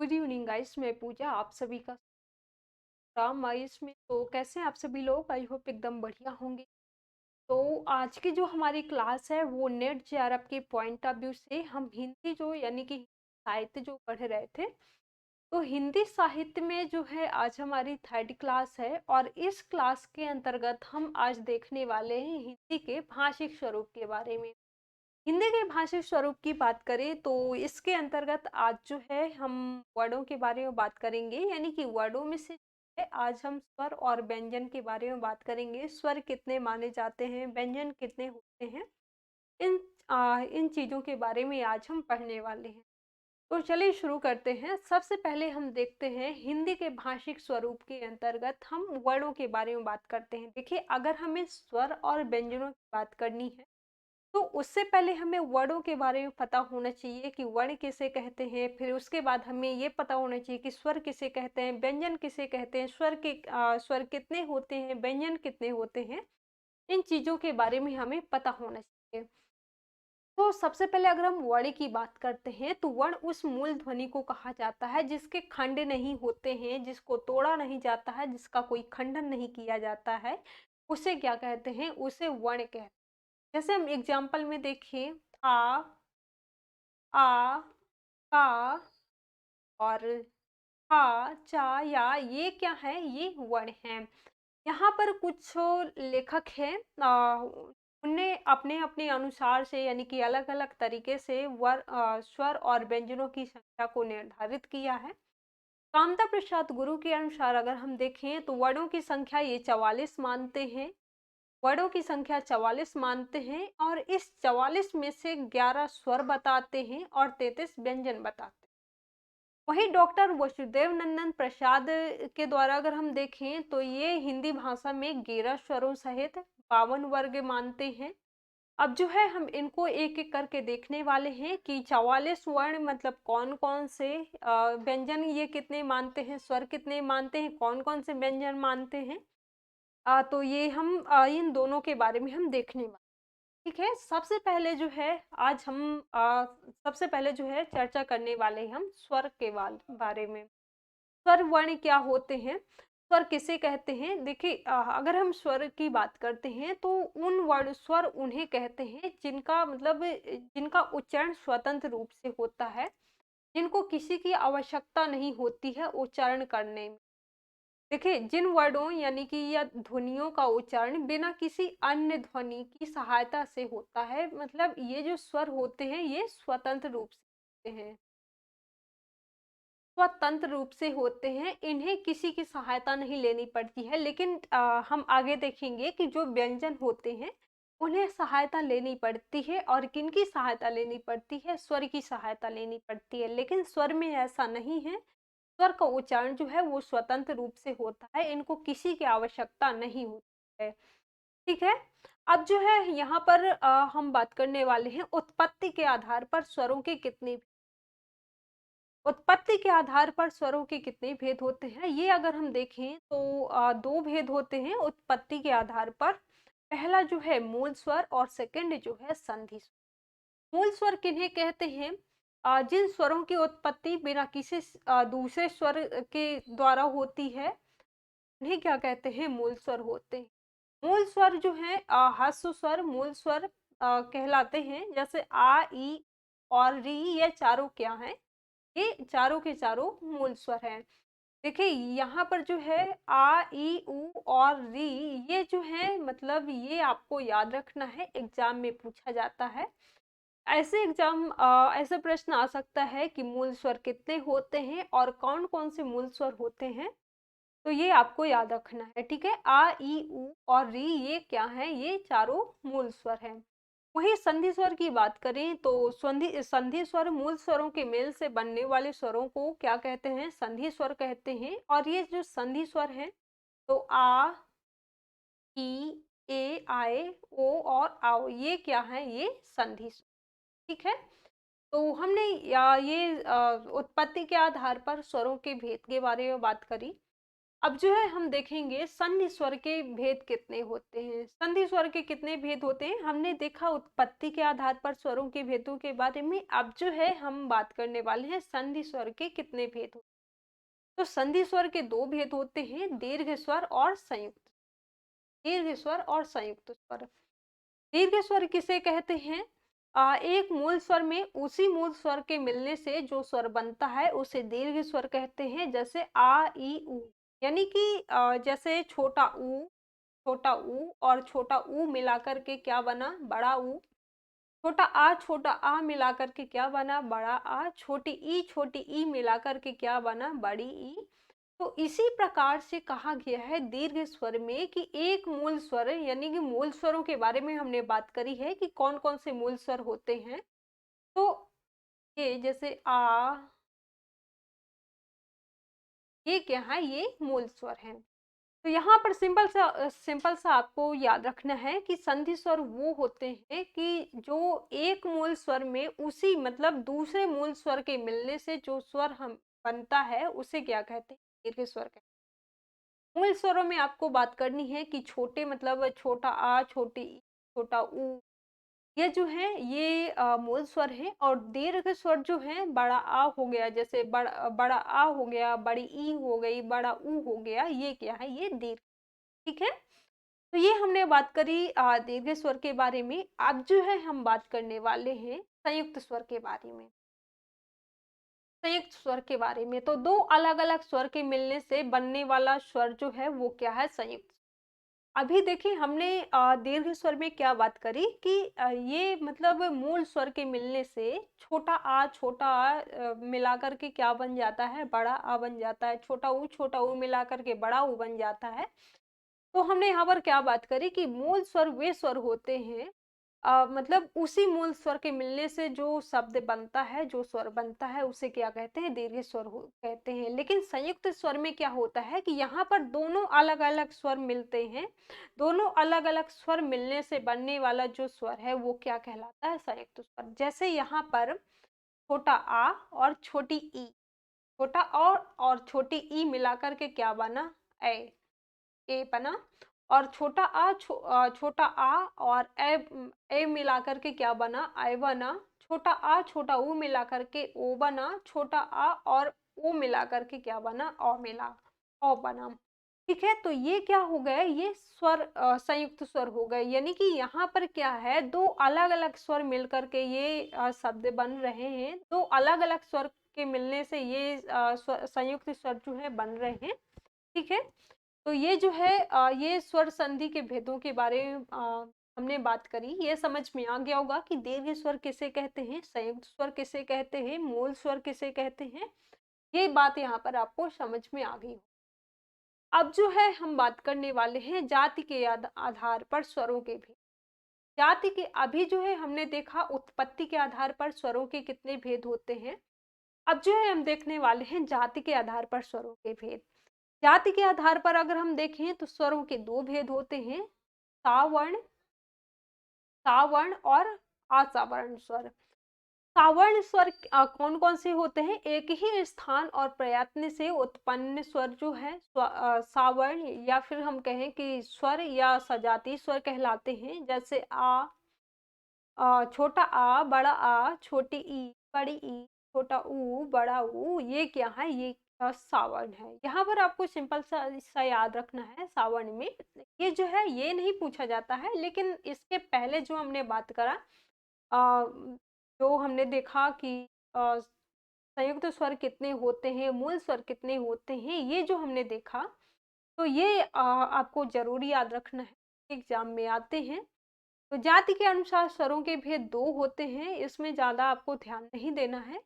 Good evening guys, मैं पूजा आप सभी का राम आइस में। तो कैसे हैं आप सभी लोग? आई होप एकदम बढ़िया होंगे। तो आज की जो हमारी क्लास है वो नेट जेआरएफ के पॉइंट ऑफ व्यू से हम हिंदी जो यानी कि साहित्य जो पढ़ रहे थे। तो हिंदी साहित्य में जो है आज हमारी थर्ड क्लास है और इस क्लास के अंतर्गत हम आज देखने वाले हैं हिंदी के भाषिक स्वरूप के बारे में। हिंदी के भाषिक स्वरूप की बात करें तो इसके अंतर्गत आज जो है हम वर्डों के बारे में बात करेंगे, यानी कि वर्डों में से जो है आज हम स्वर और व्यंजन के बारे में बात करेंगे। स्वर कितने माने जाते हैं, व्यंजन कितने होते हैं, इन चीज़ों के बारे में आज हम पढ़ने वाले हैं। तो चलिए शुरू करते हैं। सबसे पहले हम देखते हैं हिंदी के भाषिक स्वरूप के अंतर्गत हम वर्णों के बारे में बात करते हैं। देखिए, अगर हमें स्वर और व्यंजनों की बात करनी है तो उससे पहले हमें वर्णों के बारे में पता होना चाहिए कि वर्ण किसे कहते हैं। फिर उसके बाद हमें ये पता होना चाहिए कि स्वर किसे कहते हैं, व्यंजन किसे कहते हैं, स्वर कितने होते हैं, व्यंजन कितने होते हैं। इन चीज़ों के बारे में हमें पता होना चाहिए। तो सबसे पहले अगर हम वर्ण की बात करते हैं तो वर्ण उस मूल ध्वनि को कहा जाता है जिसके खंड नहीं होते हैं, जिसको तोड़ा नहीं जाता है, जिसका कोई खंडन नहीं किया जाता है। उसे क्या कहते हैं? उसे वर्ण कहते हैं। जैसे हम एग्जाम्पल में देखें, आ, का और हा, चा, या, ये क्या है? ये वर्ण है। यहाँ पर कुछ लेखक हैं, उनने अपने अपने अनुसार से यानी कि अलग अलग तरीके से स्वर और व्यंजनों की संख्या को निर्धारित किया है। कामता प्रसाद गुरु के अनुसार अगर हम देखें तो वर्णों की संख्या ये 44 मानते हैं। वर्णों की संख्या 44 मानते हैं और इस 44 में से 11 स्वर बताते हैं और 33 व्यंजन बताते हैं। वहीं डॉक्टर वसुदेव नंदन प्रसाद के द्वारा अगर हम देखें तो ये हिंदी भाषा में 11 स्वरों सहित 52 वर्ग मानते हैं। अब जो है हम इनको एक एक करके देखने वाले हैं कि 44 वर्ण मतलब कौन कौन से, व्यंजन ये कितने मानते हैं, स्वर कितने मानते हैं, कौन कौन से व्यंजन मानते हैं। तो ये हम इन दोनों के बारे में हम देखने वाले। ठीक है, सबसे पहले जो है आज हम सबसे पहले जो है चर्चा करने वाले हैं हम स्वर के बारे में। स्वर वर्ण क्या होते हैं, स्वर किसे कहते हैं? देखिए, अगर हम स्वर की बात करते हैं तो उन वर्ण स्वर उन्हें कहते हैं जिनका मतलब जिनका उच्चारण स्वतंत्र रूप से होता है, जिनको किसी की आवश्यकता नहीं होती है उच्चारण करने में। देखिए, जिन वर्णों यानी कि या ध्वनियों का उच्चारण बिना किसी अन्य ध्वनि की सहायता से होता है, मतलब ये जो स्वर होते हैं ये स्वतंत्र रूप से होते हैं, स्वतंत्र रूप से होते हैं, इन्हें किसी की सहायता नहीं लेनी पड़ती है। लेकिन हम आगे देखेंगे कि जो व्यंजन होते हैं उन्हें सहायता लेनी पड़ती है। और किनकी सहायता लेनी पड़ती है? स्वर की सहायता लेनी पड़ती है। लेकिन स्वर में ऐसा नहीं है, स्वर का उच्चारण जो है वो स्वतंत्र रूप से होता है, इनको किसी की आवश्यकता नहीं होती है। ठीक है, अब जो है यहाँ पर हम बात करने वाले हैं उत्पत्ति के आधार पर स्वरों के कितने, उत्पत्ति के आधार पर स्वरों के कितने भेद होते हैं। ये अगर हम देखें तो दो भेद होते हैं उत्पत्ति के आधार पर। पहला जो है मूल स्वर और सेकंड जो है संधि स्वर। मूल स्वर किन्हें कहते हैं? जिन स्वरों की उत्पत्ति बिना किसी दूसरे स्वर के द्वारा होती है, उन्हें क्या कहते हैं? मूल स्वर होते हैं। मूल स्वर जो है ह्रस्व स्वर मूल स्वर कहलाते हैं। जैसे आ, ई और री, ये चारों क्या हैं? ये चारों के चारों मूल स्वर हैं। देखिए, यहाँ पर जो है आ, ई, उ और री, ये जो है मतलब ये आपको याद रखना है, एग्जाम में पूछा जाता है। ऐसे प्रश्न आ सकता है कि मूल स्वर कितने होते हैं और कौन कौन से मूल स्वर होते हैं, तो ये आपको याद रखना है। ठीक है, आ, ई, उ और री, ये क्या है? ये चारों मूल स्वर हैं। वहीं संधि स्वर की बात करें तो संधि संधि स्वर मूल स्वरों के मेल से बनने वाले स्वरों को क्या कहते हैं? संधि स्वर कहते हैं। और ये जो संधि स्वर हैं तो आ, ई, ए, आए, ओ और आओ, ये क्या है? ये संधि स्वर। ठीक है, तो हमने ये उत्पत्ति के आधार पर स्वरों के भेद के बारे में बात करी। अब जो है हम देखेंगे संधि स्वर के भेद कितने होते हैं। संधि स्वर के कितने भेद होते हैं हमने देखा उत्पत्ति के आधार पर स्वरों के भेदों के बारे में। अब जो है हम बात करने वाले हैं संधि स्वर के कितने भेद होते हैं। तो संधि स्वर के दो भेद होते हैं, दीर्घ स्वर और संयुक्त। दीर्घ स्वर और संयुक्त स्वर। दीर्घ स्वर किसे कहते हैं? एक मूल स्वर में उसी मूल स्वर के मिलने से जो स्वर बनता है उसे दीर्घ स्वर कहते हैं। जैसे आ ई उ, यानी कि जैसे छोटा ऊ और छोटा ऊ मिलाकर के क्या बना? बड़ा ऊ। छोटा आ मिलाकर के क्या बना? बड़ा आ। छोटी ई मिलाकर के क्या बना? बड़ी ई। तो इसी प्रकार से कहा गया है दीर्घ स्वर में कि एक मूल स्वर, यानी कि मूल स्वरों के बारे में हमने बात करी है कि कौन कौन से मूल स्वर होते हैं। तो ये जैसे आ, ये क्या है? ये मूल स्वर है। तो यहाँ पर सिंपल सा आपको याद रखना है कि संधि स्वर वो होते हैं कि जो एक मूल स्वर में उसी मतलब दूसरे मूल स्वर के मिलने से जो स्वर हम बनता है उसे क्या कहते हैं? दीर्घ स्वर कहते हैं। मूल स्वरों में आपको बात करनी है कि छोटे मतलब छोटा आ, छोटी ई, छोटा ऊ, ये जो है ये मूल स्वर है। और दीर्घ स्वर जो है बड़ा आ हो गया, जैसे बड़ा आ हो गया, बड़ी ई हो गई, बड़ा ऊ हो गया, ये क्या है? ये दीर्घ। ठीक है। तो ये हमने बात करी दीर्घ स्वर के बारे में। अब जो है हम बात करने वाले हैं संयुक्त स्वर के बारे में। संयुक्त स्वर के बारे में तो दो अलग अलग स्वर के मिलने से बनने वाला स्वर जो है वो क्या है? संयुक्त। अभी देखिए हमने दीर्घ स्वर में क्या बात करी कि ये मतलब मूल स्वर के मिलने से छोटा आ मिला करके क्या बन जाता है? बड़ा आ बन जाता है। छोटा ऊ मिला करके बड़ा ऊ बन जाता है। तो हमने यहाँ पर क्या बात करी कि मूल स्वर वे स्वर होते हैं, मतलब उसी मूल स्वर के मिलने से जो शब्द बनता है, जो स्वर बनता है उसे क्या कहते हैं? दीर्घ स्वर कहते हैं। लेकिन संयुक्त स्वर में क्या होता है कि यहाँ पर दोनों अलग अलग स्वर मिलते हैं। दोनों अलग अलग स्वर मिलने से बनने वाला जो स्वर है वो क्या कहलाता है? संयुक्त स्वर। जैसे यहाँ पर छोटा आ और छोटी ई, छोटा और छोटी ई मिलाकर के क्या बना? ए बना। और छोटा आ और ए मिलाकर के क्या बना? आई बना। छोटा आ छोटा ऊ मिलाकर के ओ बना। छोटा आ और ओ मिलाकर के क्या बना? ओ मिला, ओ बना। ठीक है। तो ये क्या हो गए? ये स्वर संयुक्त स्वर हो गए। यानी कि यहाँ पर क्या है? दो अलग अलग स्वर मिलकर के ये शब्द बन रहे हैं। दो अलग अलग स्वर के मिलने से ये संयुक्त स्वर जो है बन रहे हैं। ठीक है। तो ये जो है ये स्वर संधि के भेदों के बारे में हमने बात करी। ये समझ में आ गया होगा कि दीर्घ स्वर किसे कहते हैं, संयुक्त स्वर किसे कहते हैं, मूल स्वर किसे कहते हैं। ये बात यहाँ पर आपको समझ में आ गई। अब जो है हम बात करने वाले हैं जाति के आधार पर स्वरों के भेद। जाति के अभी जो है हमने देखा उत्पत्ति के आधार पर स्वरों के कितने भेद होते हैं। अब जो है हम देखने वाले हैं जाति के आधार पर स्वरों के भेद। जाति के आधार पर अगर हम देखें तो स्वरों के दो भेद होते हैं, सावर्ण सावर्ण और असावर्ण स्वर। सावर्ण स्वर कौन कौन से होते हैं? एक ही स्थान और प्रयत्न से उत्पन्न स्वर जो है सावर्ण, या फिर हम कहें कि स्वर या सजाती स्वर कहलाते हैं। जैसे छोटा आ, बड़ा आ, छोटी ई, बड़ी ई, छोटा ऊ, बड़ा ऊ, ये क्या है? ये सावर्ण है। यहाँ पर आपको सिंपल सा याद रखना है। सावर्ण में ये जो है ये नहीं पूछा जाता है, लेकिन इसके पहले जो हमने बात करा, अ, जो हमने देखा कि संयुक्त स्वर कितने होते हैं, मूल स्वर कितने होते हैं, ये जो हमने देखा, तो ये आपको जरूरी याद रखना है, एग्जाम में आते हैं। तो जाति के अनुसार स्वरों के भेद दो होते हैं, इसमें ज्यादा आपको ध्यान नहीं देना है।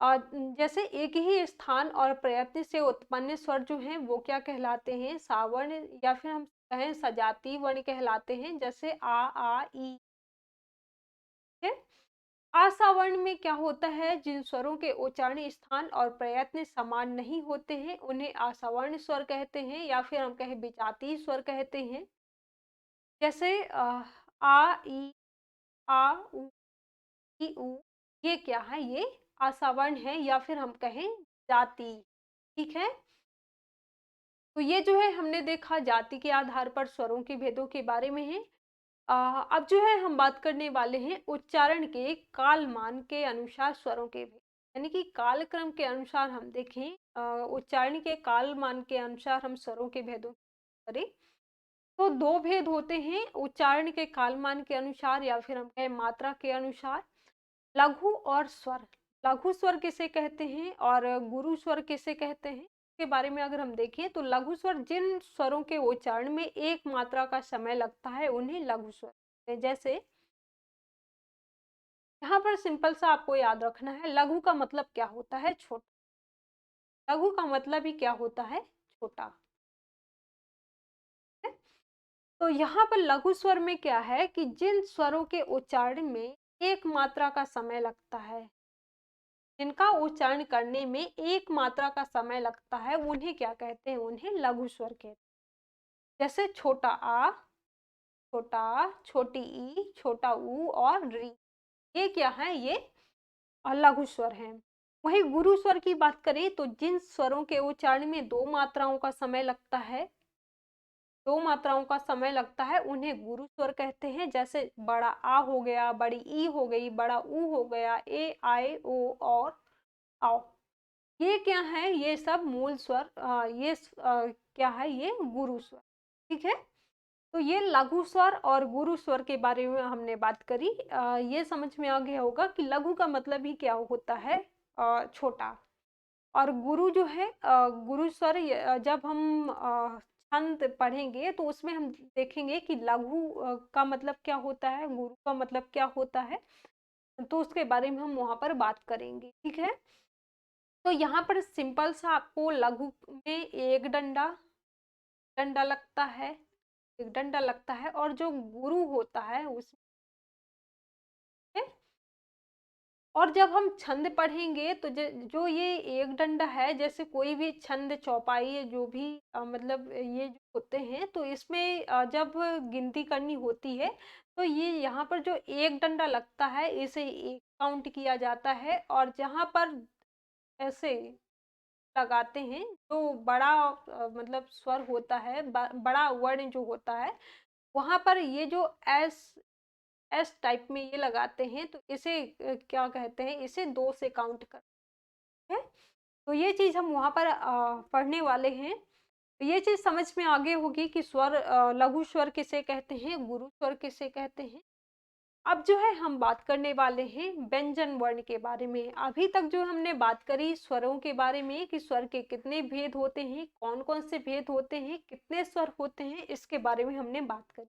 और जैसे एक ही स्थान और प्रयत्न से उत्पन्न स्वर जो हैं वो क्या कहलाते हैं? सावर्ण, या फिर हम कहें सजाती वर्ण कहलाते हैं। जैसे आ ई। ठीक है। असावर्ण में क्या होता है? जिन स्वरों के उच्चारण स्थान और प्रयत्न समान नहीं होते हैं उन्हें असावर्ण स्वर कहते हैं, या फिर हम कहें विजातीय स्वर कहते हैं। जैसे आ ई, आ उ, ई उ, ये क्या है? ये असावर्ण है, या फिर हम कहें जाति। ठीक है। तो ये जो है हमने देखा जाति के आधार पर स्वरों के भेदों के बारे में है। अब जो है हम बात करने वाले हैं उच्चारण के कालमान के अनुसार स्वरों के भेद, यानी कि कालक्रम के अनुसार हम देखें, उच्चारण के कालमान के अनुसार हम स्वरों के भेदों की बात करें तो दो भेद होते हैं उच्चारण के कालमान के अनुसार या फिर हम कहें मात्रा के अनुसार। लघु और स्वर। लघु स्वर किसे कहते हैं और गुरु स्वर किसे कहते हैं, के बारे में अगर हम देखें तो लघु स्वर जिन स्वरों के उच्चारण में एक मात्रा का समय लगता है उन्हें लघु स्वर कहते हैं। जैसे यहाँ पर सिंपल सा आपको याद रखना है, लघु का मतलब क्या होता है? छोटा। लघु का मतलब ही क्या होता है? छोटा। है? तो यहाँ पर लघु स्वर में क्या है कि जिन स्वरों के उच्चारण में एक मात्रा का समय लगता है, जिनका उच्चारण करने में एक मात्रा का समय लगता है, उन्हें क्या कहते हैं? उन्हें लघु स्वर कहते हैं। जैसे छोटा आ, छोटा, छोटी ई, छोटा ऊ और री, ये क्या है? ये लघु स्वर हैं। वहीं गुरु स्वर की बात करें तो जिन स्वरों के उच्चारण में दो मात्राओं का समय लगता है, दो मात्राओं का समय लगता है, उन्हें गुरु स्वर कहते हैं। जैसे बड़ा आ हो गया, बड़ी ई हो गई, बड़ा ऊ हो गया, ए, आए, ओ और आओ। ये क्या है? ये सब मूल स्वर, क्या है? ये गुरु स्वर। ठीक है। तो ये लघु स्वर और गुरु स्वर के बारे में हमने बात करी। ये समझ में आ गया होगा कि लघु का मतलब ही क्या होता है? छोटा। और गुरु जो है, गुरु स्वर जब हम छंद पढ़ेंगे तो उसमें हम देखेंगे कि लघु का मतलब क्या होता है, गुरु का मतलब क्या होता है, तो उसके बारे में हम वहां पर बात करेंगे। ठीक है। तो यहाँ पर सिंपल सा आपको लघु में एक डंडा डंडा लगता है, एक डंडा लगता है, और जो गुरु होता है उसमें, और जब हम छंद पढ़ेंगे तो जो ये एक डंडा है, जैसे कोई भी छंद चौपाई जो भी मतलब ये जो होते हैं, तो इसमें जब गिनती करनी होती है तो ये यहाँ पर जो एक डंडा लगता है इसे एक काउंट किया जाता है, और जहाँ पर ऐसे लगाते हैं जो बड़ा मतलब स्वर होता है, बड़ा वर्ण जो होता है, वहां पर ये जो एस एस टाइप में ये लगाते हैं तो इसे क्या कहते हैं? इसे दो से काउंट करते हैं। तो ये चीज हम वहां पर पढ़ने वाले हैं। तो ये चीज समझ में आगे होगी कि स्वर, लघु स्वर किसे कहते हैं, गुरु स्वर किसे कहते हैं। अब जो है हम बात करने वाले हैं व्यंजन वर्ण के बारे में। अभी तक जो हमने बात करी स्वरों के बारे में कि स्वर के कितने भेद होते हैं, कौन कौन से भेद होते हैं, कितने स्वर होते हैं, इसके बारे में हमने बात करी।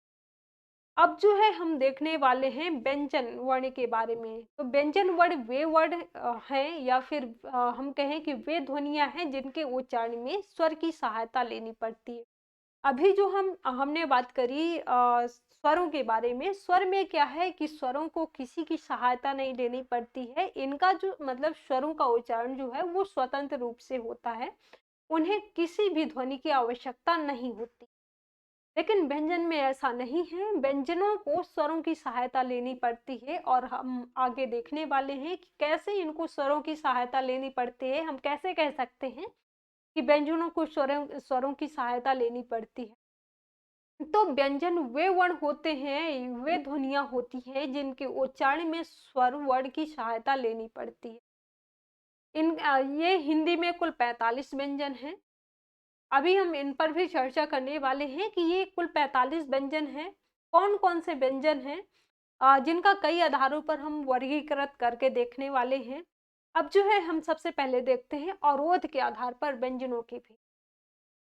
अब जो है हम देखने वाले हैं व्यंजन वर्ण के बारे में। तो व्यंजन वर्ण वे वर्ण हैं या फिर हम कहें कि वे ध्वनियां हैं जिनके उच्चारण में स्वर की सहायता लेनी पड़ती है। अभी जो हमने बात करी स्वरों के बारे में, स्वर में क्या है कि स्वरों को किसी की सहायता नहीं लेनी पड़ती है, इनका जो मतलब स्वरों का उच्चारण जो है वो स्वतंत्र रूप से होता है, उन्हें किसी भी ध्वनि की आवश्यकता नहीं होती। लेकिन व्यंजन में ऐसा नहीं है, व्यंजनों को स्वरों की सहायता लेनी पड़ती है, और हम आगे देखने वाले हैं कि कैसे इनको स्वरों की सहायता लेनी पड़ती है। हम कैसे कह सकते हैं कि व्यंजनों को स्वरों स्वरों की सहायता लेनी पड़ती है। तो व्यंजन वे वर्ण होते हैं, वे ध्वनियां होती हैं जिनके उच्चारण में स्वर वर्ण की सहायता लेनी पड़ती है। ये हिंदी में कुल 45 व्यंजन हैं। अभी हम इन पर भी चर्चा करने वाले हैं कि ये कुल 45 व्यंजन हैं। कौन कौन से व्यंजन हैं जिनका कई आधारों पर हम वर्गीकृत करके देखने वाले हैं। अब जो है हम सबसे पहले देखते हैं अवरोध के आधार पर व्यंजनों के भेद।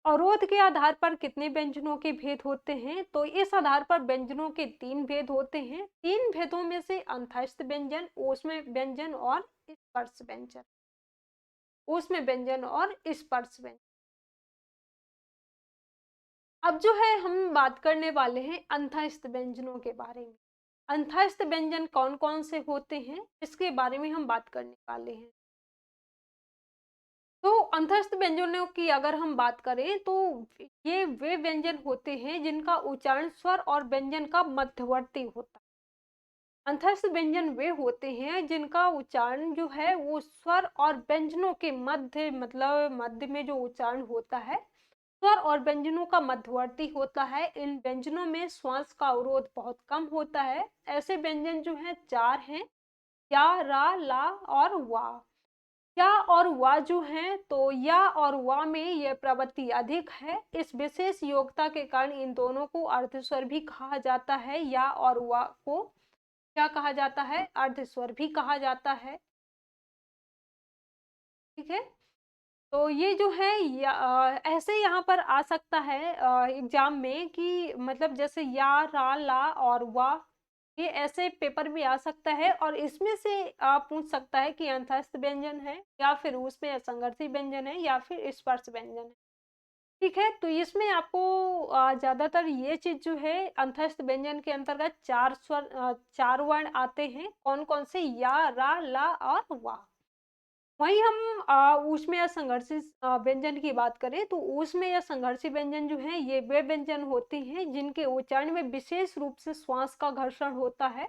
अवरोध के आधार पर कितने व्यंजनों के भेद होते हैं? तो इस आधार पर व्यंजनों के 3 भेद होते हैं। 3 भेदों में से अंतःस्थ व्यंजन, ऊष्म व्यंजन और स्पर्श व्यंजन। ऊष्म व्यंजन और स्पर्श व्यंजन। अब जो है हम बात करने वाले हैं अंतःस्थ व्यंजनों के बारे में। अंतःस्थ व्यंजन कौन कौन से होते हैं इसके बारे में हम बात करने वाले हैं। तो अंतःस्थ व्यंजनों की अगर हम बात करें तो ये वे व्यंजन होते हैं जिनका उच्चारण स्वर और व्यंजन का मध्यवर्ती होता है। अंतःस्थ व्यंजन वे होते हैं जिनका उच्चारण जो है वो स्वर और व्यंजनों के मध्य, मतलब मध्य में जो उच्चारण होता है स्वर और व्यंजनों का मध्यवर्ती होता है। इन व्यंजनों में श्वास का अवरोध बहुत कम होता है। ऐसे व्यंजन जो हैं 4 हैं, या, रा, ला और वा। या और वा जो हैं, तो या और वा में यह प्रवृत्ति अधिक है। इस विशेष योग्यता के कारण इन दोनों को अर्धस्वर भी कहा जाता है। या और वा को क्या कहा जाता है? अर्धस्वर भी कहा जाता है। ठीक है, तो ये जो है ऐसे यहाँ पर आ सकता है एग्जाम में कि मतलब जैसे या, रा, ला और वा, ये ऐसे पेपर में आ सकता है और इसमें से आप पूछ सकता है कि अंतस्थ व्यंजन है, या फिर उसमें असंगर्थी व्यंजन है, या फिर स्पर्श व्यंजन है। ठीक है, तो इसमें आपको ज्यादातर ये चीज जो है, अंतस्थ व्यंजन के अंतर्गत 4 स्वर 4 वर्ण आते हैं। कौन कौन से? या, रा, ला और वा। वहीं हम ऊष्म या संघर्षी व्यंजन की बात करें तो ऊष्म या संघर्षी व्यंजन जो है, ये वे व्यंजन होते हैं जिनके उच्चारण में विशेष रूप से श्वास का घर्षण होता है।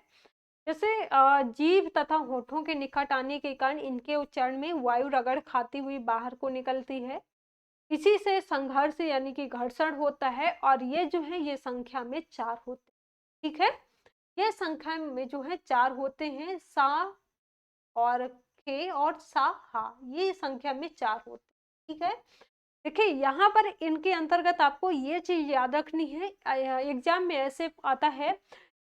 जैसे जीभ तथा होठों के निकट आने के कारण इनके उच्चारण में वायु रगड़ खाती हुई बाहर को निकलती है। इसी से संघर्ष यानी कि घर्षण होता है, और ये जो है ये संख्या में 4 होते हैं। ठीक है, ये संख्या में जो है 4 होते हैं। सा और खे और सा, हा, ये संख्या में 4 होते हैं। ठीक है, देखिए यहाँ पर इनके अंतर्गत आपको ये चीज याद रखनी है। एग्जाम में ऐसे आता है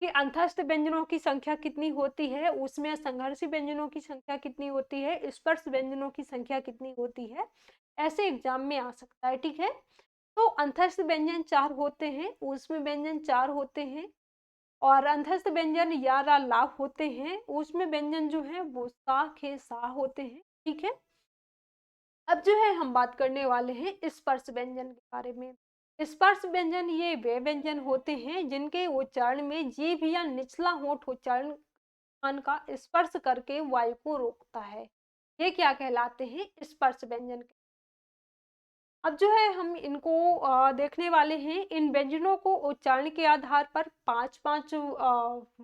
कि अंतस्थ व्यंजनों की संख्या कितनी होती है, उसमें संघर्षी व्यंजनों की संख्या कितनी होती है, स्पर्श व्यंजनों की संख्या कितनी होती है, ऐसे एग्जाम में आ सकता है। ठीक है, तो अंतस्थ व्यंजन 4 होते हैं, उसमें व्यंजन 4 होते हैं, और अंतस्थ व्यंजन या, रा, ला होते हैं। उसमें व्यंजन जो है वो सा, खे, सा होते हैं। ठीक है, अब जो है हम बात करने वाले हैं स्पर्श व्यंजन के बारे में। स्पर्श व्यंजन ये वे व्यंजन होते हैं जिनके उच्चारण में जीभ या निचला होंठ उच्चारण स्थान का स्पर्श करके वायु को रोकता है। ये क्या कहलाते हैं? स्पर्श व्यंजन। अब जो है हम इनको देखने वाले हैं। इन व्यंजनों को उच्चारण के आधार पर 5-5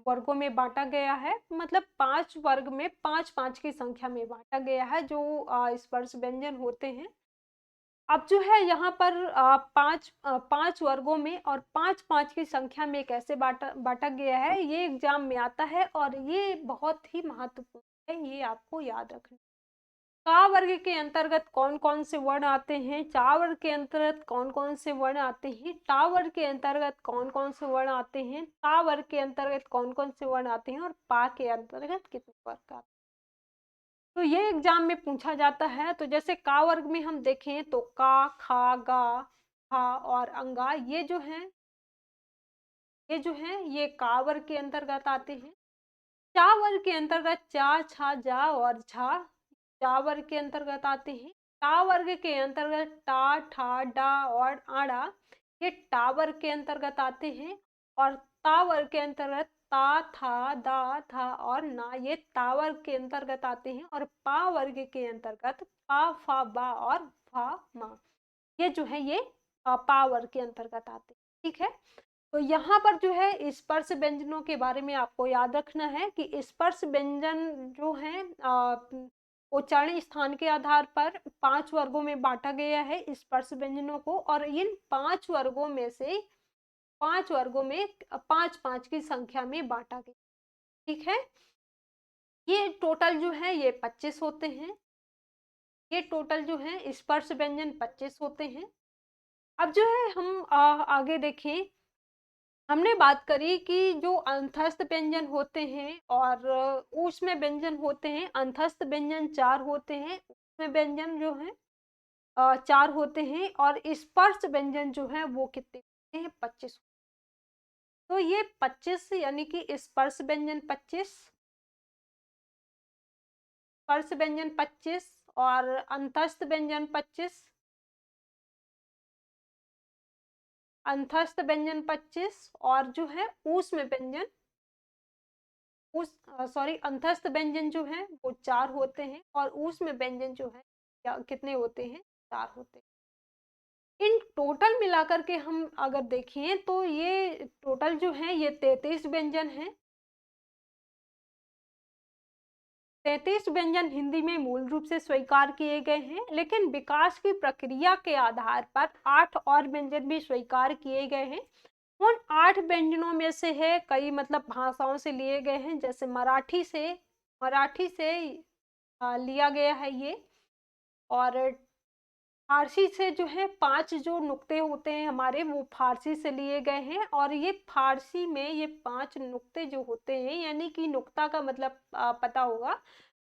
वर्गों में बांटा गया है। मतलब 5 वर्ग में 5-5 की संख्या में बांटा गया है जो स्पर्श व्यंजन होते हैं। अब जो है यहाँ पर 5 वर्गों में और 5-5 की संख्या में कैसे बांटा बांटा गया है, ये एग्जाम में आता है और ये बहुत ही महत्वपूर्ण है, ये आपको याद रखना। का वर्ग के अंतर्गत कौन कौन से वर्ण आते हैं, चा वर्ग के अंतर्गत कौन कौन से वर्ण आते हैं, टा वर्ग के अंतर्गत कौन कौन से वर्ण आते हैं, ता वर्ग के अंतर्गत कौन कौन से वर्ण आते हैं, और पा के अंतर्गत कितने वर्ग आते हैं। तो ये एग्जाम में पूछा जाता है। तो जैसे का वर्ग में हम देखें तो का, खा, गा, हा और अंगा, ये जो है ये का वर्ग के अंतर्गत आते हैं। चा वर्ग के अंतर्गत चा, छा, जा और झा चा वर्ग के अंतर्गत आते हैं। टा वर्ग के अंतर्गत टा, ठा, डा और आड़ा, ये टा वर्ग के अंतर्गत आते हैं। और ता वर्ग के अंतर्गत ता, था, दा, था और ना, ये ता वर्ग के अंतर्गत आते हैं। और पा वर्ग के अंतर्गत पा, फा, बा और फा, मा, ये जो है ये पा वर्ग के अंतर्गत आते हैं। ठीक है, तो यहाँ पर जो है स्पर्श व्यंजनों के बारे में आपको याद रखना है कि स्पर्श व्यंजन जो है उच्चारण स्थान के आधार पर 5 वर्गों में बांटा गया है स्पर्श व्यंजनों को, और इन 5 वर्गों में से 5 वर्गों में 5-5 की संख्या में बांटा गया। ठीक है, ये टोटल जो है ये 25 होते हैं। ये टोटल जो है स्पर्श व्यंजन 25 होते हैं। अब जो है हम आगे देखें। हमने बात करी कि जो अंतस्थ व्यंजन होते हैं और ऊष्म व्यंजन होते हैं। अंतस्थ व्यंजन 4 होते हैं, ऊष्म व्यंजन जो है 4 होते हैं, और स्पर्श व्यंजन जो है वो कितने होते हैं? 25। तो ये 25 यानी कि स्पर्श व्यंजन 25, स्पर्श व्यंजन 25 और अंतस्थ व्यंजन 25, अंतस्थ व्यंजन 25 और जो है ऊष्म व्यंजन उस सॉरी अंतस्थ व्यंजन जो है वो 4 होते हैं, और ऊष्म व्यंजन जो है कितने होते हैं? 4 होते हैं। इन टोटल मिलाकर के हम अगर देखें तो ये टोटल जो है ये 33 व्यंजन है। 33 व्यंजन हिंदी में मूल रूप से स्वीकार किए गए हैं, लेकिन विकास की प्रक्रिया के आधार पर 8 और व्यंजन भी स्वीकार किए गए हैं। उन 8 व्यंजनों में से है कई मतलब भाषाओं से लिए गए हैं, जैसे मराठी से लिया गया है ये। और फारसी से जो है 5 जो नुक्ते होते हैं हमारे, वो फारसी से लिए गए हैं। और ये फारसी में ये 5 नुक्ते जो होते हैं, यानी कि नुक्ता का मतलब पता होगा,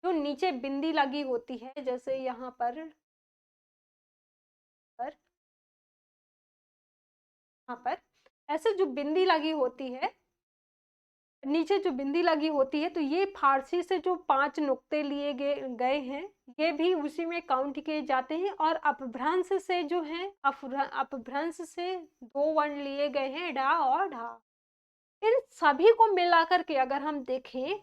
जो नीचे बिंदी लगी होती है, जैसे यहाँ पर यहाँ पर ऐसे जो बिंदी लगी होती है, नीचे जो बिंदी लगी होती है, तो ये फारसी से जो 5 नुक्ते लिए गए हैं, ये भी उसी में काउंट किए जाते हैं। और अपभ्रंश से जो है अपभ्रंश से 2 वर्ण लिए गए हैं, डा और ढा। इन सभी को मिलाकर के अगर हम देखें,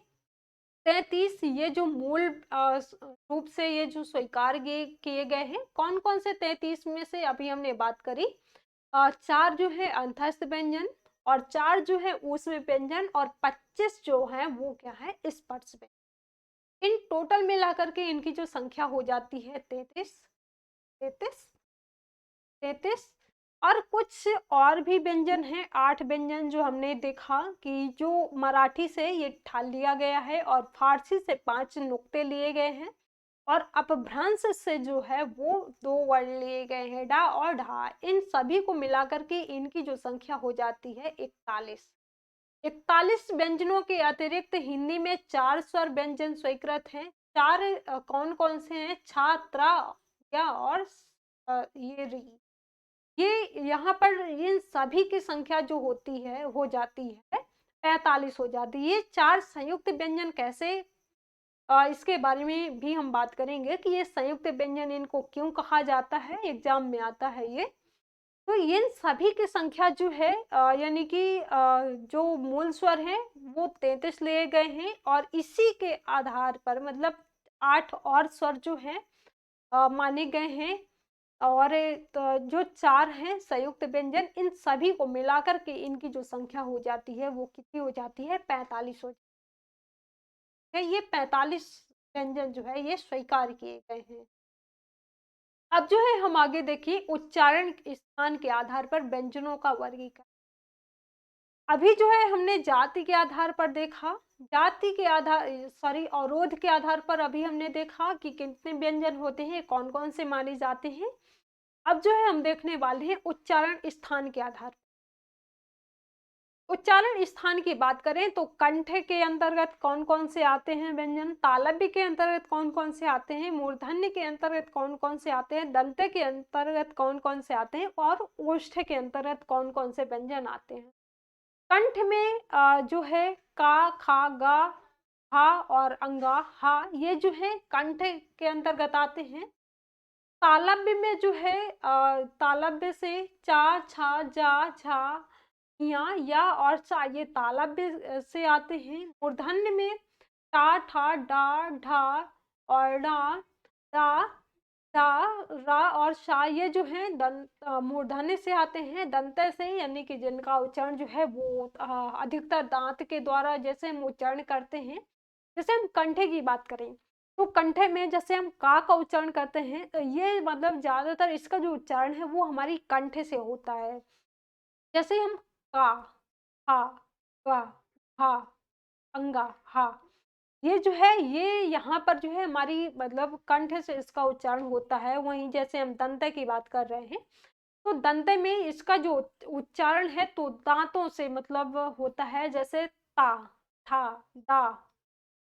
33 ये जो मूल रूप से ये जो स्वीकार किए गए हैं, कौन कौन से 33 में से अभी हमने बात करी, 4 जो है अंतस्थ व्यंजन, और 4 जो है ऊष्म व्यंजन, और 25 जो है वो क्या है, स्पर्श व्यंजन। इन टोटल मिलाकर के इनकी जो संख्या हो जाती है 33 33 33। और कुछ और भी व्यंजन हैं, 8 व्यंजन जो हमने देखा कि जो मराठी से ये ठाल लिया गया है, और फारसी से 5 नुक्ते लिए गए हैं, और अपभ्रंश से जो है वो 2 वर्ण लिए गए हैं, डा और ढा। इन सभी को मिलाकर के इनकी जो संख्या हो जाती है 41। 41 व्यंजनों के अतिरिक्त हिंदी में 4 स्वर व्यंजन स्वीकृत हैं। 4 कौन कौन से हैं, छात्रा या और ये री। ये यहाँ पर इन सभी की संख्या जो होती है हो जाती है 45 हो जाती है। ये 4 संयुक्त व्यंजन कैसे, इसके बारे में भी हम बात करेंगे कि ये संयुक्त व्यंजन इनको क्यों कहा जाता है, एग्जाम में आता है ये। तो इन सभी की संख्या जो है यानी कि जो मूल स्वर हैं वो 33 लिए गए हैं, और इसी के आधार पर मतलब 8 और स्वर जो हैं माने गए हैं। और तो जो 4 हैं संयुक्त व्यंजन, इन सभी को मिलाकर के इनकी जो संख्या हो जाती है वो कितनी हो जाती है, 45 हो जाती है। ये 45 व्यंजन जो है ये स्वीकार किए गए हैं। अब जो है हम आगे देखिए उच्चारण स्थान के आधार पर व्यंजनों का वर्गीकरण। अभी जो है हमने जाति के आधार पर देखा, जाति के आधार सॉरी अवरोध के आधार पर अभी हमने देखा कि कितने व्यंजन होते हैं, कौन कौन से माने जाते हैं। अब जो है हम देखने वाले हैं उच्चारण स्थान के आधार पर। उच्चारण स्थान की बात करें तो कंठ के अंतर्गत कौन कौन से आते हैं व्यंजन, तालव्य के अंतर्गत कौन कौन से आते हैं, मूर्धन्य के अंतर्गत कौन कौन से आते हैं, दंत के अंतर्गत कौन कौन से आते हैं, और ओष्ठ के अंतर्गत कौन कौन से व्यंजन आते हैं। कंठ में जो है का, खा, गा, हा और अंगा, हा, ये जो है कंठ के अंतर्गत आते हैं। तालव्य में जो है तालव्य से चा, छा, जा, झा, या और चा, ये तालव्य से आते हैं। मूर्धन्य में टा, ठा, डा, ढा और डा, रा, रा, रा और शा, ये जो है मूर्धन्य से आते हैं। दंत से, यानी कि जिनका उच्चारण जो है वो अधिकतर दांत के द्वारा जैसे हम उच्चारण करते हैं। जैसे हम कंठे की बात करें तो कंठे में जैसे हम का उच्चारण करते हैं, तो ये मतलब ज्यादातर इसका जो उच्चारण है वो हमारी कंठे से होता है। जैसे हम का, हा, गा, हा, अंगा, हा, ये जो है ये यहाँ पर जो है हमारी मतलब कंठ से इसका उच्चारण होता है। वहीं जैसे हम दंत की बात कर रहे हैं तो दंत में इसका जो उच्चारण है तो दांतों से मतलब होता है, जैसे ता, था, दा,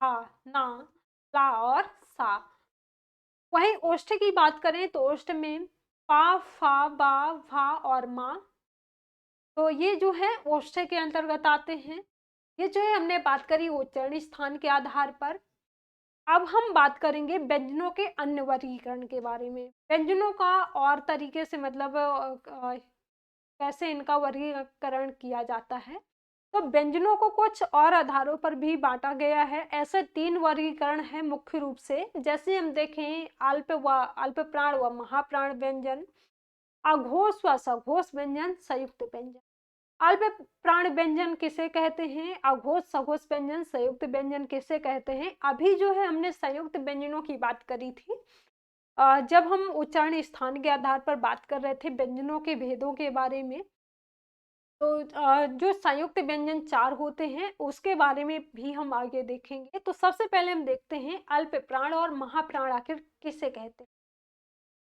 हा, ना, ला और सा। वहीं ओष्ठ की बात करें तो ओष्ठ में पा, फा, बा, भा और मा, तो ये जो है ओष्ठ के अंतर्गत आते हैं। ये जो है हमने बात करी उच्चारण स्थान के आधार पर। अब हम बात करेंगे व्यंजनों के अन्य वर्गीकरण के बारे में। व्यंजनों का और तरीके से मतलब कैसे इनका वर्गीकरण किया जाता है, तो व्यंजनों को कुछ और आधारों पर भी बांटा गया है। ऐसे 3 वर्गीकरण है मुख्य रूप से। जैसे हम देखें अल्प प्राण व महाप्राण व्यंजन, अघोष व सघोष व्यंजन, संयुक्त व्यंजन। अल्प प्राण व्यंजन किसे कहते हैं, अघोष सघोष व्यंजन, संयुक्त व्यंजन किसे कहते हैं। अभी जो है हमने संयुक्त व्यंजनों की बात करी थी। जब हम उच्चारण स्थान के आधार पर बात कर रहे थे व्यंजनों के भेदों के बारे में, तो जो संयुक्त व्यंजन 4 होते हैं उसके बारे में भी हम आगे देखेंगे। तो सबसे पहले हम देखते हैं अल्प प्राण और महाप्राण आखिर किसे कहते हैं।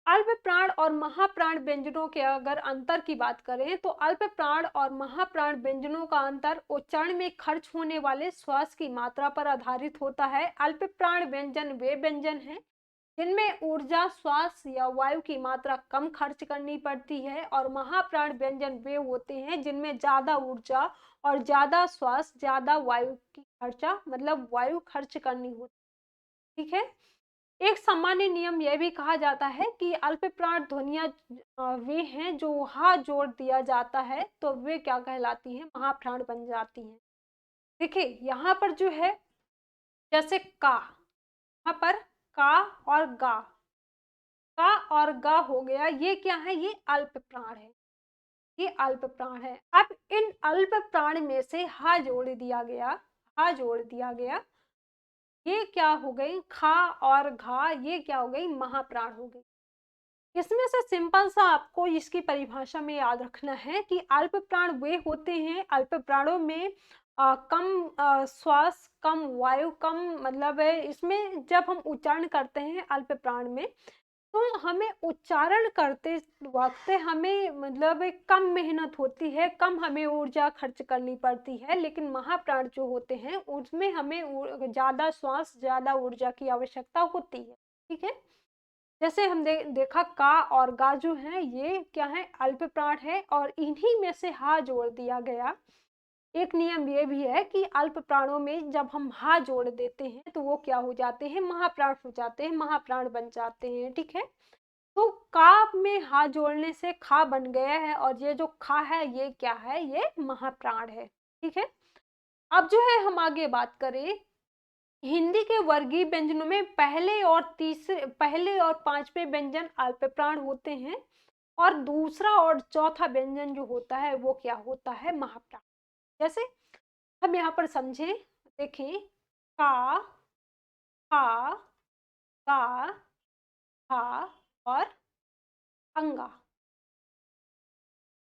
अल्प प्राण और महाप्राण व्यंजनों के अगर अंतर की बात करें तो अल्प प्राण और महाप्राण व्यंजनों का अंतर उच्चारण में खर्च होने वाले श्वास की मात्रा पर आधारित होता है। अल्प प्राण व्यंजन वे व्यंजन हैं जिनमें ऊर्जा, श्वास या वायु की मात्रा कम खर्च करनी पड़ती है, और महाप्राण व्यंजन वे होते हैं जिनमें ज्यादा ऊर्जा और ज्यादा श्वास, ज्यादा वायु की खर्चा मतलब वायु खर्च करनी होती है। ठीक है। एक सामान्य नियम यह भी कहा जाता है कि अल्प प्राण ध्वनियां वे हैं जो हा जोड़ दिया जाता है तो वे क्या कहलाती हैं, महाप्राण बन जाती हैं। देखिए यहाँ पर जो है जैसे का, यहाँ पर का और गा, का और गा हो गया, ये क्या है, ये अल्प प्राण है, ये अल्प प्राण है। अब इन अल्प प्राण में से हा जोड़ दिया गया, हा जोड़ दिया गया, ये क्या हो गई, खा और घा, ये क्या हो गई, महाप्राण हो गई। इसमें से सिंपल सा आपको इसकी परिभाषा में याद रखना है कि अल्प प्राण वे होते हैं, अल्प प्राणों में कम श्वास, कम वायु, कम मतलब है इसमें जब हम उच्चारण करते हैं अल्प प्राण में तो हमें उच्चारण करते वक्त हमें मतलब कम मेहनत होती है, कम हमें ऊर्जा खर्च करनी पड़ती है। लेकिन महाप्राण जो होते हैं उसमें हमें ज्यादा श्वास, ज्यादा ऊर्जा की आवश्यकता होती है। ठीक है। जैसे हम देखा का और गा जो है ये क्या है, अल्प प्राण है, और इन्हीं में से हा जोड़ दिया गया। एक नियम ये भी है कि अल्प प्राणों में जब हम हा जोड़ देते हैं तो वो क्या हो जाते हैं, महाप्राण हो जाते हैं, महाप्राण बन जाते हैं। ठीक है। तो का में हा जोड़ने से खा बन गया है, और ये जो खा है ये क्या है, ये महाप्राण है। ठीक है। अब जो है हम आगे बात करें, हिंदी के वर्गीय व्यंजनों में पहले और पांचवें व्यंजन अल्प प्राण होते हैं, और दूसरा और चौथा व्यंजन जो होता है वो क्या होता है, महाप्राण। जैसे हम यहाँ पर समझें, देखें, का, खा, गा, खा और अंगा।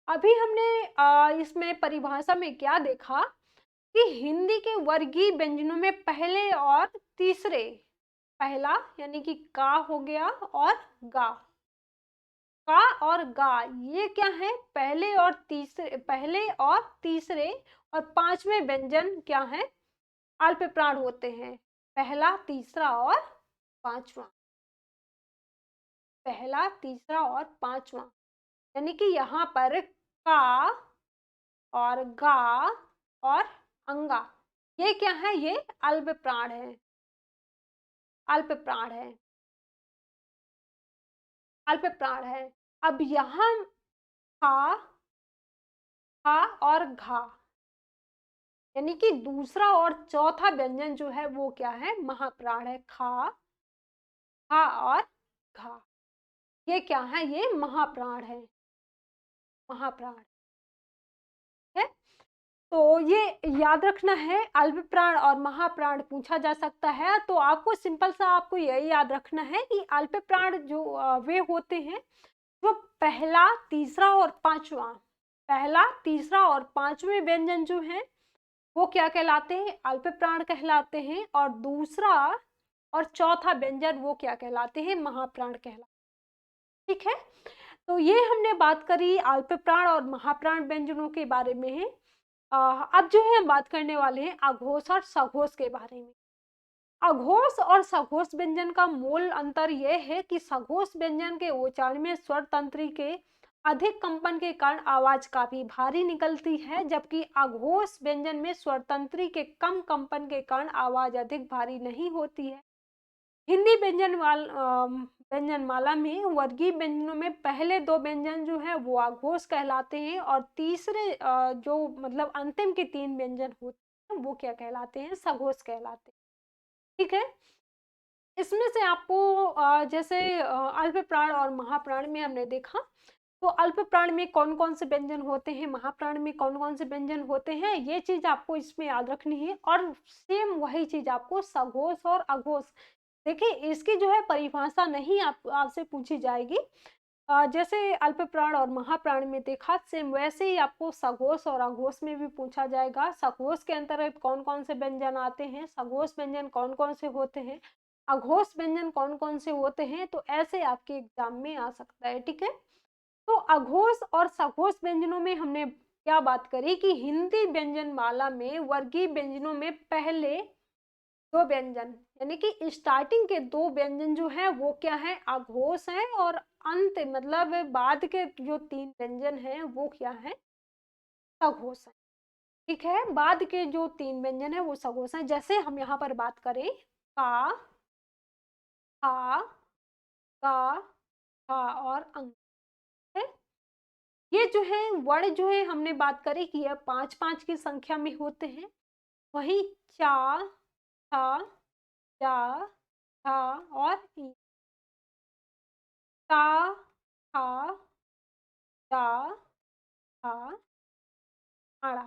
अभी हमने इसमें परिभाषा में क्या देखा कि हिंदी के वर्गीय व्यंजनों में पहले और तीसरे, पहला यानी कि का हो गया और गा, का और गा ये क्या है, पहले और तीसरे और पांचवें व्यंजन क्या है, अल्प प्राण होते हैं। पहला, तीसरा और पांचवा, पहला, तीसरा और पांचवा, यानी कि यहाँ पर का और गा और अंगा ये क्या है, ये अल्प प्राण है, अल्प प्राण है, अल्प प्राण है। अब यहाँ खा, खा और घा, यानी कि दूसरा और चौथा व्यंजन जो है वो क्या है, महाप्राण है। खा, खा और घा ये क्या है, ये महाप्राण है, महाप्राण है। तो ये याद रखना है, अल्प प्राण और महाप्राण पूछा जा सकता है, तो आपको सिंपल सा आपको यही याद रखना है कि अल्प प्राण जो वे होते हैं जो पहला, तीसरा और पांचवा, पहला, तीसरा और पांचवें व्यंजन जो हैं वो क्या कहलाते हैं, अल्प प्राण कहलाते हैं, और दूसरा और चौथा व्यंजन वो क्या कहलाते हैं, महाप्राण कहलाते हैं। ठीक है। तो ये हमने बात करी अल्प प्राण और महाप्राण व्यंजनों के बारे में। अब जो है हम बात करने वाले हैं अघोष और सघोष के बारे में। अघोष और सघोष व्यंजन का मूल अंतर यह है कि सघोष व्यंजन के उच्चारण में स्वर तंत्री के अधिक कंपन के कारण आवाज काफी भारी निकलती है, जबकि अघोष व्यंजन में स्वर तंत्री के कम कंपन के कारण आवाज अधिक भारी नहीं होती है। हिंदी व्यंजनमाला में वर्गीय व्यंजनों में पहले दो व्यंजन जो है वो अघोष कहलाते हैं, और तीसरे जो मतलब अंतिम के तीन व्यंजन होते हैं वो क्या कहलाते हैं, सघोष कहलाते हैं। ठीक है। इसमें से आपको जैसे अल्प प्राण और महाप्राण में हमने देखा, तो अल्प प्राण में कौन-कौन से व्यंजन होते हैं, महाप्राण में कौन-कौन से व्यंजन होते हैं, ये चीज़ आपको इसमें याद रखनी है। और सेम वही चीज़ आपको सघोष और अघोष, देखिए इसकी जो है परिभाषा नहीं आपसे पूछी जाएगी। जैसे अल्प प्राण और महाप्राण में देखा, सेम वैसे ही आपको सघोष और अघोष में भी पूछा जाएगा। सघोष के अंतर्गत कौन-कौन से व्यंजन आते हैं, सघोष व्यंजन कौन-कौन से होते हैं, अघोष व्यंजन कौन-कौन से होते हैं, तो ऐसे आपके एग्जाम में आ सकता है, ठीक है। तो अघोष और सघोष व्यंजनों में हमने क्या बात करी कि हिंदी व्यंजन माला में वर्गीय व्यंजनों में पहले दो व्यंजन, यानी कि स्टार्टिंग के दो व्यंजन जो है वो क्या है, अघोष है, और अंत मतलब बाद के जो तीन व्यंजन हैं वो क्या है, सघोष है। ठीक है, बाद के जो तीन व्यंजन है वो सघोष है। जैसे हम यहाँ पर बात करें, का, खा, का, खा और अंग है। ये जो है वर्ण जो है हमने बात करी कि यह 5-5 की संख्या में होते हैं। वहीं चा, था, जा, था और ई, ता, था, जा, था, आड़ा,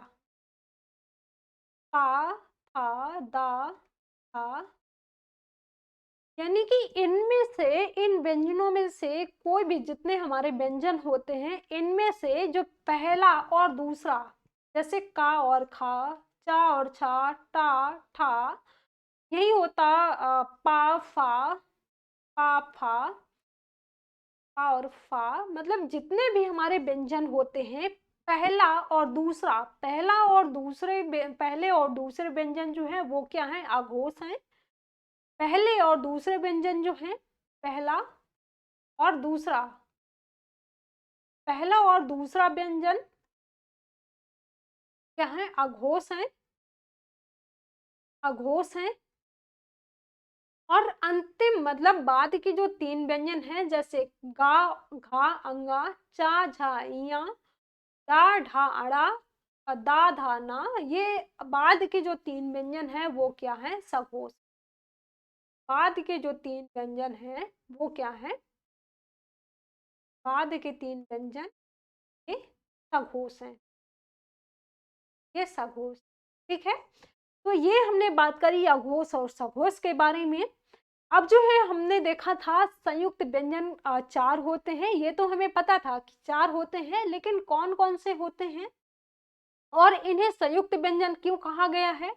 ता, था, दा, था, यानी कि इनमें से, इन व्यंजनों में से कोई भी जितने हमारे व्यंजन होते हैं, इनमें से जो पहला और दूसरा, जैसे का और खा, चा और छा, टा, ठा, यही होता पा, फा, पा, फा, फा और फा, मतलब जितने भी हमारे व्यंजन होते हैं, पहला और दूसरा, पहले और दूसरे व्यंजन जो है वो क्या है, अघोष हैं। पहले और दूसरे व्यंजन जो हैं, पहला और दूसरा, पहला और दूसरा व्यंजन क्या है, अघोष है, अघोष है। और अंतिम मतलब बाद की जो तीन व्यंजन हैं, जैसे गा, घा, अंगा, चा, झा, इया, डा, ढा, अड़ा, दा, धा, ना, ये बाद के जो तीन व्यंजन हैं वो क्या है, सघोष। बाद के जो तीन व्यंजन हैं वो क्या है, बाद के तीन व्यंजन ये सघोष हैं, ये सघोष, ठीक है। तो ये हमने बात करी अघोष और सघोष के बारे में। अब जो है हमने देखा था संयुक्त व्यंजन चार होते हैं, ये तो हमें पता था कि चार होते हैं, लेकिन कौन कौन से होते हैं और इन्हें संयुक्त व्यंजन क्यों कहा गया है।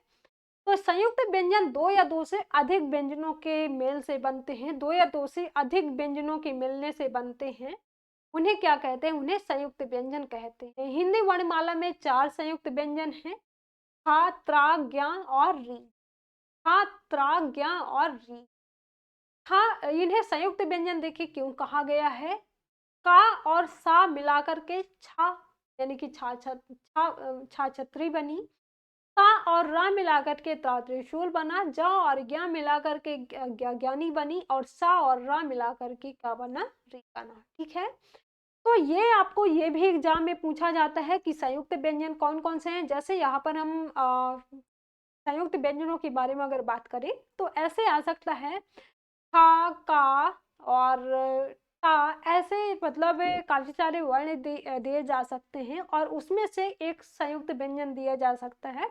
तो संयुक्त व्यंजन दो या दो से अधिक व्यंजनों के मेल से बनते हैं, दो या दो से अधिक व्यंजनों के मिलने से बनते हैं, उन्हें क्या कहते हैं, उन्हें संयुक्त व्यंजन कहते हैं। हिंदी वर्णमाला में चार संयुक्त व्यंजन हैं, था, त्रा, ज्ञा और री। था, त्रा, ज्ञा और री। था, इन्हें संयुक्त व्यंजन देखिए क्यों कहा गया है, का और सा मिलाकर के छा, यानी कि छा छतरी बनी। ता और रा मिलाकर के ता त्रिशूल बना। जा और ज्ञा मिलाकर के ज्ञानी बनी, और सा और रा मिलाकर के क्या बना, री बना, ठीक है। तो ये आपको ये भी एग्जाम में पूछा जाता है कि संयुक्त व्यंजन कौन कौन से हैं। जैसे यहाँ पर हम संयुक्त व्यंजनों के बारे में अगर बात करें तो ऐसे आ सकता है, खा, का और टा, ऐसे मतलब काफी सारे वर्ण दिए जा सकते हैं और उसमें से एक संयुक्त व्यंजन दिया जा सकता है।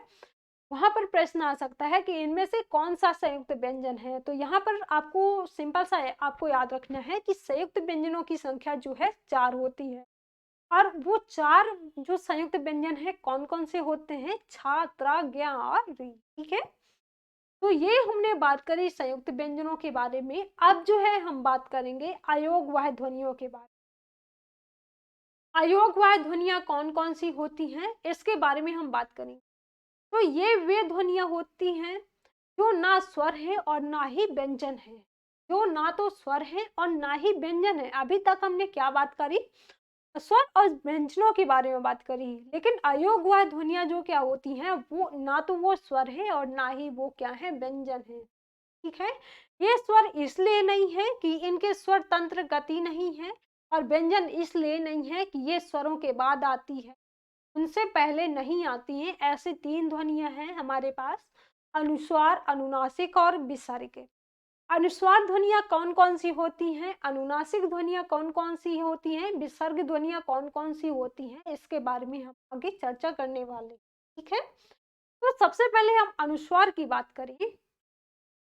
वहां पर प्रश्न आ सकता है कि इनमें से कौन सा संयुक्त व्यंजन है। तो यहाँ पर आपको सिंपल सा आपको याद रखना है कि संयुक्त व्यंजनों की संख्या जो है चार होती है, और वो चार जो संयुक्त व्यंजन है कौन कौन से होते हैं, छा, त्रा, ज्ञा और री, ठीक है। तो ये हमने बात करी संयुक्त व्यंजनों के बारे में। अब जो है हम बात करेंगे अयोगवाह ध्वनियों के बारे में। अयोगवाह ध्वनियां कौन कौन सी होती हैं इसके बारे में हम बात करेंगे। तो ये वे ध्वनियां होती हैं जो ना स्वर है और ना ही व्यंजन है, जो ना तो स्वर है और ना ही व्यंजन है। अभी तक हमने क्या बात करी, स्वर और व्यंजनों के बारे में बात करी, लेकिन अयोगवाह ध्वनियां जो क्या होती हैं वो ना तो वो स्वर है और ना ही वो क्या है, व्यंजन है, ठीक है। ये स्वर इसलिए नहीं है कि इनके स्वर तंत्र गति नहीं है, और व्यंजन इसलिए नहीं है कि ये स्वरों के बाद आती है, उनसे पहले नहीं आती हैं। ऐसे तीन ध्वनियां हैं हमारे पास, अनुस्वार, अनुनासिक और विसर्ग। अनुस्वार ध्वनियाँ कौन-कौन सी होती हैं, अनुनासिक ध्वनियाँ कौन-कौन सी होती हैं, विसर्ग ध्वनियाँ कौन-कौन सी होती हैं, इसके बारे में हम आगे चर्चा करने वाले हैं, ठीक है? तो सबसे पहले हम अनुस्वार की बात करें,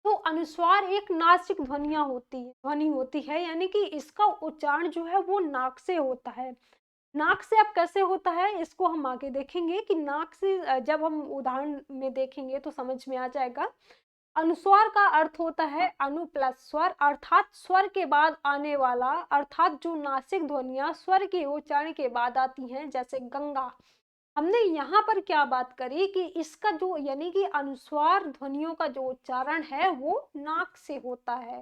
तो अनुस्वार एक नासिक ध्वनि होती है, यानी कि इसका उच्चारण जो है वो नाक से होता है। नाक से अब कैसे होता है इसको हम आगे देखेंगे कि नाक से जब हम उदाहरण में देखेंगे तो समझ में आ जाएगा। अनुस्वार का अर्थ होता है अनु प्लस स्वर, अर्थात स्वर के बाद आने वाला, अर्थात जो नासिक ध्वनियां स्वर के उच्चारण के बाद आती हैं, जैसे गंगा। हमने यहाँ पर क्या बात करी कि इसका जो यानी कि अनुस्वार ध्वनियों का जो उच्चारण है वो नाक से होता है,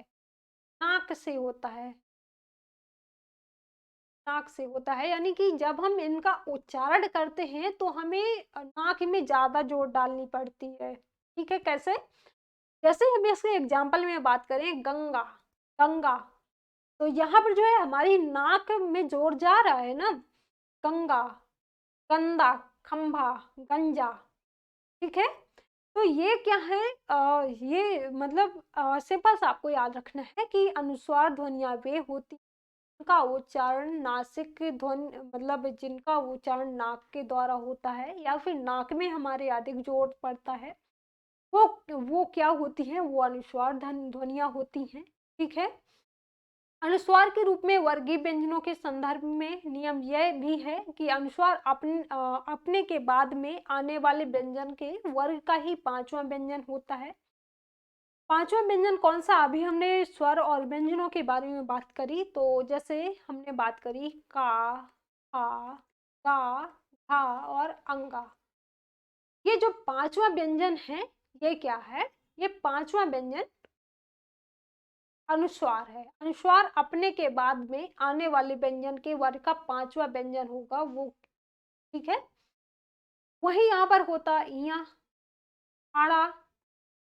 नाक से होता है, नाक से होता है, यानी कि जब हम इनका उच्चारण करते हैं तो हमें नाक में ज्यादा जोर डालनी पड़ती है, ठीक है? कैसे? जैसे हम इसके एग्जाम्पल में बात करें, गंगा, गंगा, तो यहाँ पर जो है हमारी नाक में जोर जा रहा है ना, गंगा, गंदा, खंभा, गंजा, ठीक है? तो ये क्या है, ये मतलब सिंपल सा आपको याद रखना है कि अनुस्वार ध्वनियां वे होती जिनका उच्चारण नासिक ध्वनि, मतलब जिनका उच्चारण नाक के द्वारा होता है या फिर नाक में हमारे अधिक जोर पड़ता है, वो क्या होती हैं, वो अनुस्वार ध्वनियां होती हैं, ठीक है? अनुस्वार के रूप में वर्गीय व्यंजनों के संदर्भ में नियम यह भी है कि अनुस्वार अपने के बाद में आने वाले व्यंजन के वर्ग का ही पांचवा व्यंजन होता है। पांचवा व्यंजन कौन सा? अभी हमने स्वर और व्यंजनों के बारे में बात करी, तो जैसे हमने बात करी का, आ, गा, घा और अंगा। ये जो पांचवा व्यंजन है, ये क्या है? ये पांचवा व्यंजन अनुस्वार है। अनुस्वार अपने के बाद में आने वाले व्यंजन के वर्ग का पांचवा व्यंजन होगा वो, ठीक है? वही यहाँ पर होता इया, आड़ा,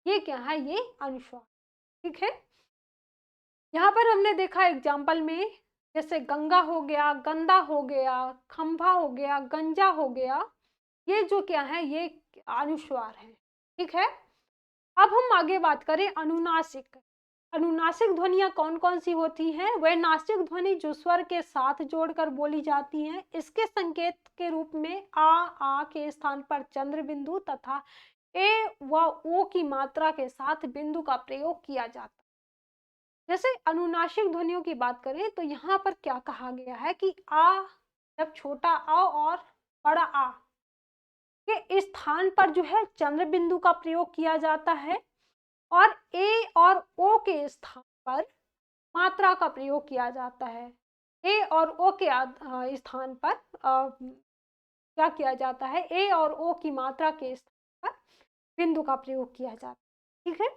ये क्या है? ये अनुस्वार, ठीक है? यहाँ पर हमने देखा एग्जाम्पल में, जैसे गंगा हो गया, गंदा हो गया, खंभा हो गया, गंजा हो गया, ये जो क्या है, ये अनुस्वार है, ठीक है? अब हम आगे बात करें अनुनासिक। अनुनासिक ध्वनियां कौन कौन सी होती हैं? वह नासिक ध्वनि जो स्वर के साथ जोड़कर बोली जाती हैं। इसके संकेत के रूप में आ के स्थान पर चंद्र बिंदु तथा ए व ओ की मात्रा के साथ बिंदु का प्रयोग किया जाता है। जैसे अनुनासिक ध्वनियों की बात करें तो यहाँ पर क्या कहा गया है कि आ, जब छोटा आ और बड़ा आ के स्थान पर जो है चंद्र बिंदु का प्रयोग किया जाता है, और ए और ओ के स्थान पर मात्रा का प्रयोग किया जाता है। ए और ओ के स्थान पर क्या किया जाता है? ए और ओ की मात्रा के स्थान पर बिंदु का प्रयोग किया जाता है, ठीक है?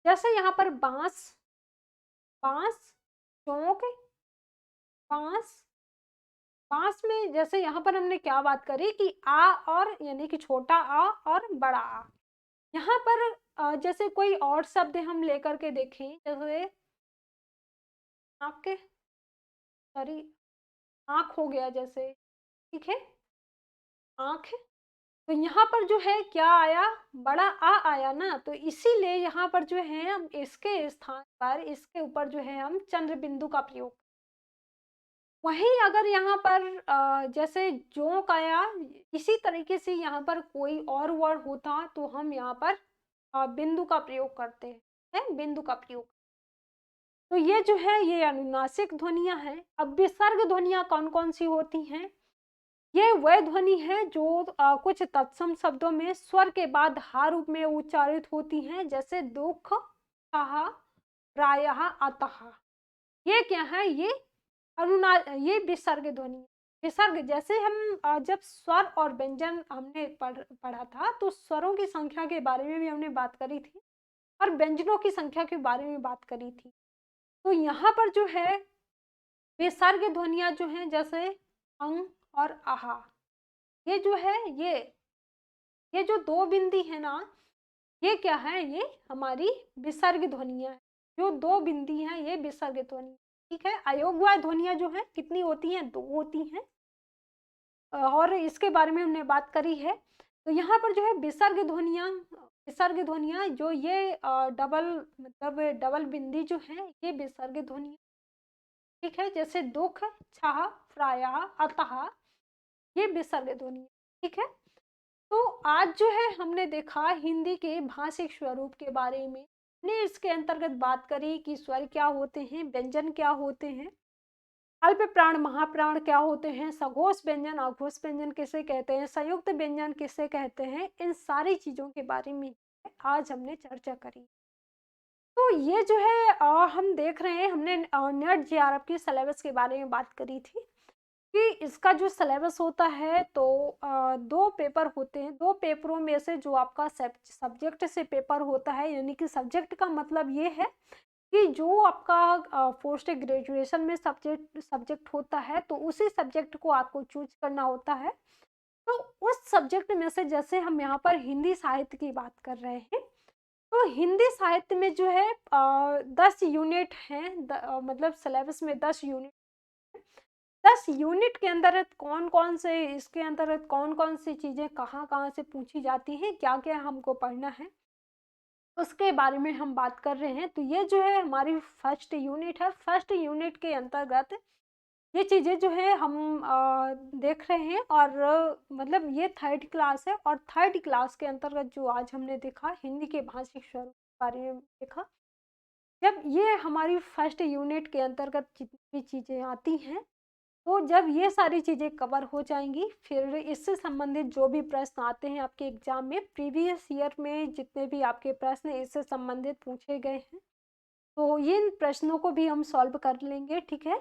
जैसे यहाँ पर बांस, बांस, चौक, बांस, बांस में जैसे यहाँ पर हमने क्या बात करी कि आ और यानी कि छोटा आ और बड़ा आ। यहाँ पर जैसे कोई और शब्द हम लेकर के देखें, जैसे आँख, सॉरी, आँख हो गया जैसे, ठीक है? आँख, तो यहाँ पर जो है क्या आया? बड़ा आ आया ना, तो इसीलिए यहाँ पर जो है हम इसके स्थान पर, इसके ऊपर जो है हम चंद्र बिंदु का प्रयोग। वहीं अगर यहाँ पर जैसे जोंक आया, इसी तरीके से यहाँ पर कोई और वर्ड होता तो हम यहाँ पर बिंदु का प्रयोग करते हैं, बिंदु का प्रयोग। तो ये जो है ये अनुनासिक ध्वनियां हैं। अब विसर्ग ध्वनियां कौन कौन सी होती हैं? ये वह ध्वनि है जो कुछ तत्सम शब्दों में स्वर के बाद हा रूप में उच्चारित होती हैं, जैसे दुख, कहा, प्रायः, अतः। ये क्या है? ये विसर्ग ध्वनि। विसर्ग जैसे हम जब स्वर और व्यंजन हमने पढ़ा था तो स्वरों की संख्या के बारे में भी हमने बात करी थी और व्यंजनों की संख्या के बारे में बात करी थी। तो यहाँ पर जो है विसर्ग ध्वनियां जो हैं, जैसे अंग और आहा, ये जो है ये जो दो बिंदी है ना, ये क्या है? ये हमारी विसर्ग ध्वनियां हैं। जो दो बिंदी हैं ये विसर्ग ध्वनि, ठीक है? अयोग्य ध्वनियां जो है कितनी होती हैं? दो होती हैं, और इसके बारे में हमने बात करी है। तो यहाँ पर जो है विसर्ग ध्वनियां विसर्ग ध्वनियाँ जो ये डबल मतलब डबल बिंदी जो है ये विसर्ग ध्वनियाँ, ठीक है। जैसे दुख, छः, प्रायः, अतः, ये विसर्ग ध्वनियाँ, ठीक है। तो आज जो है हमने देखा हिंदी के भाषिक स्वरूप के बारे में, हमने इसके अंतर्गत बात करी कि स्वर क्या होते हैं, व्यंजन क्या होते हैं, अल्प प्राण महाप्राण क्या होते हैं, सघोष व्यंजन अघोष व्यंजन किसे कहते हैं, संयुक्त व्यंजन किसे कहते हैं, इन सारी चीजों के बारे में आज हमने चर्चा करी। तो ये जो है हम देख रहे हैं, हमने नेट जेआरएफ की सिलेबस के बारे में बात करी थी कि इसका जो सिलेबस होता है तो 2 पेपर होते हैं। 2 पेपरों में से जो आपका सब्जेक्ट से पेपर होता है, यानी कि सब्जेक्ट का मतलब ये है कि जो आपका पोस्ट ग्रेजुएशन में सब्जेक्ट सब्जेक्ट होता है तो उसी सब्जेक्ट को आपको चूज करना होता है। तो उस सब्जेक्ट में से जैसे हम यहाँ पर हिंदी साहित्य की बात कर रहे हैं, तो हिंदी साहित्य में जो है 10 यूनिट हैं, मतलब सिलेबस में 10 यूनिट। 10 यूनिट के अंतर्गत कौन-कौन से इसके अंतर्गत कौन-कौन सी चीज़ें कहाँ-कहाँ से पूछी जाती हैं, क्या-क्या हमको पढ़ना है, उसके बारे में हम बात कर रहे हैं। तो ये जो है हमारी फर्स्ट यूनिट है। फर्स्ट यूनिट के अंतर्गत ये चीज़ें जो है हम देख रहे हैं और मतलब ये थर्ड क्लास है और थर्ड क्लास के अंतर्गत जो आज हमने देखा हिंदी के भाषिक स्वरूप के बारे में देखा। जब ये हमारी फर्स्ट यूनिट के अंतर्गत जितनी भी चीज़ें आती हैं, तो जब ये सारी चीज़ें कवर हो जाएंगी फिर इससे संबंधित जो भी प्रश्न आते हैं आपके एग्जाम में, प्रीवियस ईयर में जितने भी आपके प्रश्न इससे संबंधित पूछे गए हैं, तो इन प्रश्नों को भी हम सॉल्व कर लेंगे, ठीक है।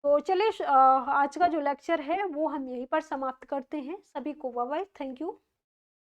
तो चलिए आज का जो लेक्चर है वो हम यहीं पर समाप्त करते हैं। सभी को बाय बाय, थैंक यू।